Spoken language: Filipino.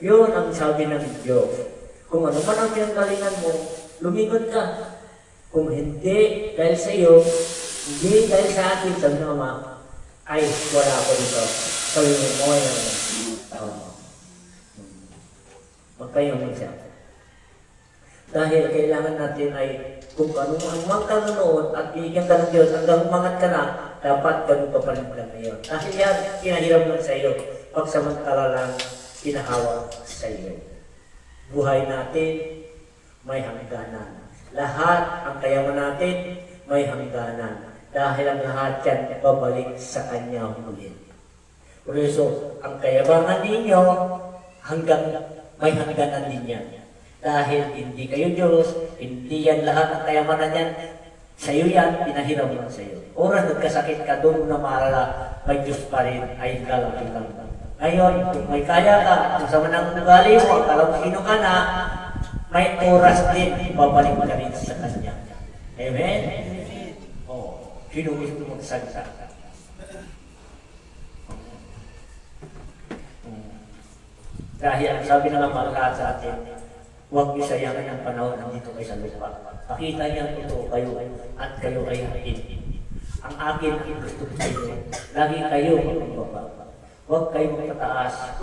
Yun ang sabi ng Diyos. Kung ano man ang pinanggalingan mo, lumingon ka. Kung hindi dahil sa iyo, hindi dahil sa akin, sabi ng Ama, ay wala ako dito. Sabi mo, okay naman. Magkayong siya. Dahil kailangan natin ay kung ano ang mga kanunood at bigyan ka ng Diyos hanggang umangat ka na, dapat ganun pa rin lang ngayon. Dahil yan, pinahiram lang sa iyo. Pagsamantala lang, pinahawak sa iyo. Buhay natin, may hangganan. Lahat ang kayaman natin, may hangganan. Dahil ang lahat yan babalik sa Kanya ulit. Por eso, ang kayabangan ninyo, may hangganan din yan. Dahil hindi kayo Diyos, hindi yan lahat ng kayamanan yan. Sa iyo yan, pinahiram lang sa iyo. Oras nagkasakit ka doon na maalala, may Diyos pa rin, ay kalapit lang. Ngayon, kung may kaya ka, kung sa manang ugali mo, alam sino ka na, may oras din, babalik ka rin sa Kanya. Amen? Sino gusto magsalita? Dahil ang sabi ng Ama lahat sa atin, huwag niyo sayangin ang panahon nandito kayo sa lupa. Pakita niya ito kayo at kayo ay hain. Ang akin ang gusto sa inyo, lagi kayo magpapaba. Huwag kayo magtataas.